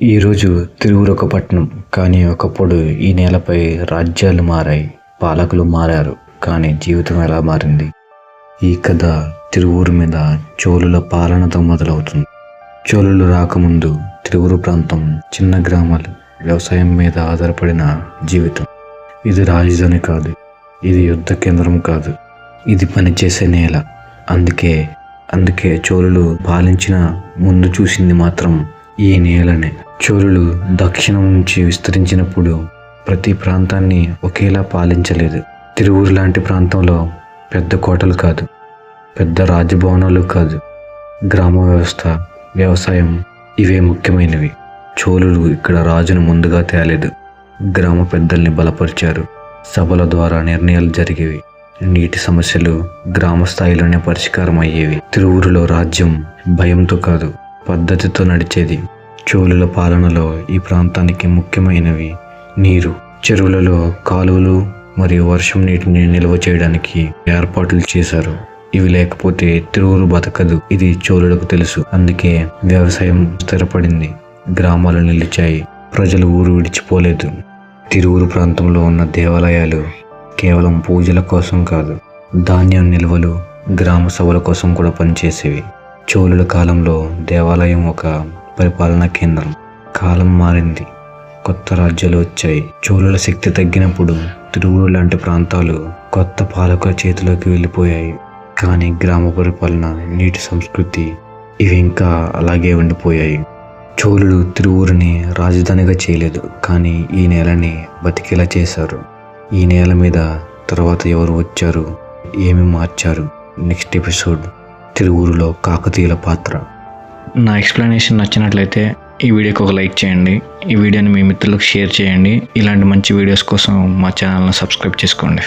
ఈరోజు తిరువురు ఒక పట్టణం, కానీ ఒకప్పుడు ఈ నేలపై రాజ్యాలు మారాయి, పాలకులు మారారు, కానీ జీవితం ఎలా మారింది? ఈ కథ తిరువురు మీద చోళుల పాలనతో మొదలవుతుంది. చోళులు రాకముందు తిరువురు ప్రాంతం చిన్న గ్రామాలు, వ్యవసాయం మీద ఆధారపడిన జీవితం. ఇది రాజధాని కాదు, ఇది యుద్ధ కేంద్రం కాదు, ఇది పనిచేసే నేల. అందుకే చోళులు పాలించిన ముందు చూసింది మాత్రం ఈ నేలనే. చోళులు దక్షిణం నుంచి విస్తరించినప్పుడు ప్రతి ప్రాంతాన్ని ఒకేలా పాలించలేదు. తిరువురు లాంటి ప్రాంతంలో పెద్ద కోటలు కాదు, పెద్ద రాజభవనాలు కాదు, గ్రామ వ్యవస్థ, వ్యవసాయం ఇవే ముఖ్యమైనవి. చోళులు ఇక్కడ రాజును ముందుగా తేలేదు, గ్రామ పెద్దల్ని బలపరిచారు. సభల ద్వారా నిర్ణయాలు జరిగేవి, నీటి సమస్యలు గ్రామ స్థాయిలోనే పరిష్కారం అయ్యేవి. తిరువురులో రాజ్యం భయంతో కాదు, పద్ధతితో నడిచేది. చోళుల పాలనలో ఈ ప్రాంతానికి ముఖ్యమైనవి నీరు. చెరువులలో కాలువలు మరియు వర్షం నీటిని నిల్వ చేయడానికి ఏర్పాట్లు చేశారు. ఇవి లేకపోతే తిరువురు బతకదు, ఇది చోళులకు తెలుసు. అందుకే వ్యవసాయం స్థిరపడింది, గ్రామాలు నిలిచాయి, ప్రజలు ఊరు విడిచిపోలేదు. తిరువురు ప్రాంతంలో ఉన్న దేవాలయాలు కేవలం పూజల కోసం కాదు, ధాన్యం నిల్వలు, గ్రామ సభల కోసం కూడా పనిచేసేవి. చోళుల కాలంలో దేవాలయం ఒక పరిపాలనా కేంద్రం. కాలం మారింది, కొత్త రాజ్యాలు వచ్చాయి. చోళుల శక్తి తగ్గినప్పుడు తిరువురు లాంటి ప్రాంతాలు కొత్త పాలకుల చేతిలోకి వెళ్ళిపోయాయి. కానీ గ్రామ పరిపాలన, నీటి సంస్కృతి ఇవి ఇంకా అలాగే ఉండిపోయాయి. చోళులు తిరువురుని రాజధానిగా చేయలేదు, కానీ ఈ నేలని బతికేలా చేశారు. ఈ నేల మీద తర్వాత ఎవరు వచ్చారు, ఏమి మార్చారు? నెక్స్ట్ ఎపిసోడ్ తిరువురులో కాకతీయుల పాత్ర. నా ఎక్స్ప్లెనేషన్ నచ్చినట్లయితే ఈ వీడియోకి ఒక లైక్ చేయండి, ఈ వీడియోని మీ మిత్రులకు షేర్ చేయండి. ఇలాంటి మంచి వీడియోస్ కోసం మా ఛానల్ని సబ్స్క్రైబ్ చేసుకోండి.